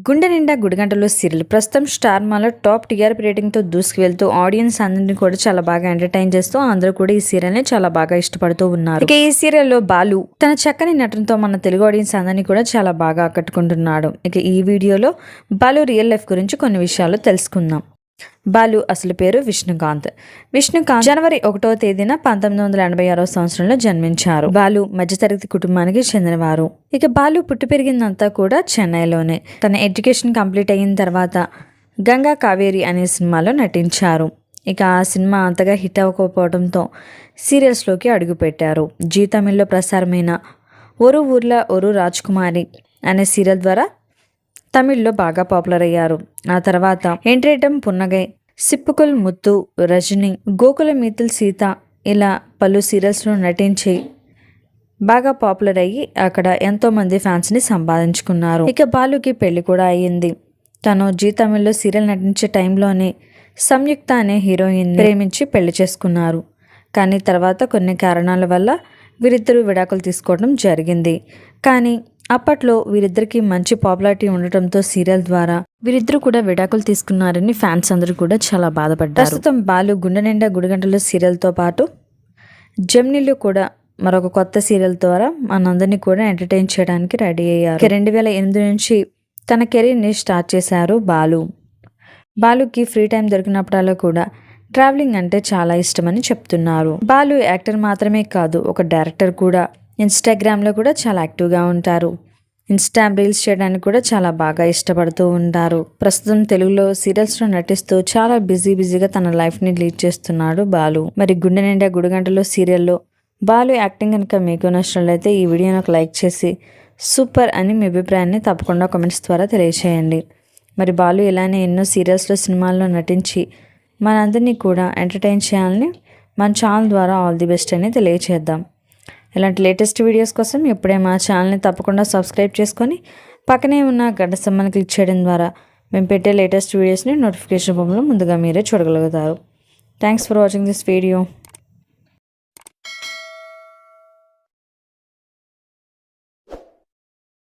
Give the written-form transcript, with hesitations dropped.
గుండె నిండా గుడిగంటలు సీరియల్ ప్రస్తుతం స్టార్ మాలో టాప్ టీఆర్పీ రేటింగ్తో దూసుకు వెళ్తూ ఆడియన్స్ అందరినీ కూడా చాలా బాగా ఎంటర్టైన్ చేస్తూ అందరూ కూడా ఈ సీరియల్ని చాలా బాగా ఇష్టపడుతూ ఉన్నారు. ఇక ఈ సీరియల్లో బాలు తన చక్కని నటనతో మన తెలుగు ఆడియన్స్ అందరినీ కూడా చాలా బాగా ఆకట్టుకుంటున్నాడు. ఇక ఈ వీడియోలో బాలు రియల్ లైఫ్ గురించి కొన్ని విషయాలు తెలుసుకుందాం. బాలు అసలు పేరు విష్ణుకాంత్. జనవరి 1వ తేదీన 1986వ సంవత్సరంలో జన్మించారు. బాలు మధ్యతరగతి కుటుంబానికి చెందినవారు. ఇక బాలు పుట్టి పెరిగిందంతా కూడా చెన్నైలోనే. తన ఎడ్యుకేషన్ కంప్లీట్ అయిన తర్వాత గంగా కావేరి అనే సినిమాలో నటించారు. ఇక ఆ సినిమా అంతగా హిట్ అవ్వకపోవడంతో సీరియల్స్లోకి అడుగుపెట్టారు. జీ తమిళ్లో ప్రసారమైన ఒరు ఊర్ల ఒరు రాజ్కుమారి అనే సీరియల్ ద్వారా తమిళ్లో బాగా పాపులర్ అయ్యారు. ఆ తర్వాత ఎంట్రేటం పున్నగై, సిప్పుకుల్ ముత్తు, రజని, గోకుల మీతుల్ సీత ఇలా పలు సీరియల్స్లో నటించి బాగా పాపులర్ అయ్యి అక్కడ ఎంతోమంది ఫ్యాన్స్ని సంపాదించుకున్నారు. ఇక బాలుకి పెళ్లి కూడా అయ్యింది. తను జీ తమిళ్లో సీరియల్ నటించే టైంలోనే సంయుక్త అనే హీరోయిన్ ప్రేమించి పెళ్లి చేసుకున్నారు. కానీ తర్వాత కొన్ని కారణాల వల్ల వీరిద్దరూ విడాకులు తీసుకోవడం జరిగింది. కానీ అప్పట్లో వీరిద్దరికి మంచి పాపులారిటీ ఉండటంతో సీరియల్ ద్వారా వీరిద్దరూ కూడా విడాకులు తీసుకున్నారని ఫ్యాన్స్ అందరూ కూడా చాలా బాధపడ్డారు. ప్రస్తుతం బాలు గుండె నిండా గుడిగంటలు సీరియల్తో పాటు జెమినీలో కూడా మరొక కొత్త సీరియల్ ద్వారా మనందరినీ కూడా ఎంటర్టైన్ చేయడానికి రెడీ అయ్యారు. 2008 నుంచి తన కెరీర్ని స్టార్ట్ చేశారు బాలు. బాలుకి ఫ్రీ టైం దొరికినప్పుడల్లా కూడా ట్రావెలింగ్ అంటే చాలా ఇష్టమని చెప్తున్నారు. బాలు యాక్టర్ మాత్రమే కాదు, ఒక డైరెక్టర్ కూడా. ఇన్స్టాగ్రామ్లో కూడా చాలా యాక్టివ్గా ఉంటారు. ఇన్స్టాగ్రామ్ రీల్స్ చేయడానికి కూడా చాలా బాగా ఇష్టపడుతూ ఉంటారు. ప్రస్తుతం తెలుగులో సీరియల్స్లో నటిస్తూ చాలా బిజీగా తన లైఫ్ని లీడ్ చేస్తున్నాడు బాలు. మరి గుండె నిండా గుడిగంటలో సీరియల్లో బాలు యాక్టింగ్ కనుక మీకు నచ్చినట్లయితే ఈ వీడియోని ఒక లైక్ చేసి సూపర్ అని మీ అభిప్రాయాన్ని తప్పకుండా కామెంట్స్ ద్వారా తెలియచేయండి. మరి బాలు ఇలానే ఎన్నో సీరియల్స్లో సినిమాల్లో నటించి మనందరినీ కూడా ఎంటర్టైన్ చేయాలని మన ఛానల్ ద్వారా ఆల్ ది బెస్ట్ అని తెలియచేద్దాం. ఇలాంటి లేటెస్ట్ వీడియోస్ కోసం ఇప్పుడే మా ఛానల్ని తప్పకుండా సబ్స్క్రైబ్ చేసుకొని పక్కనే ఉన్న గంట సింబల్ని క్లిక్ చేయడం ద్వారా మేము పెట్టే లేటెస్ట్ వీడియోస్ని నోటిఫికేషన్ రూపంలో ముందుగా మీరే చూడగలుగుతారు. Thanks for watching this video.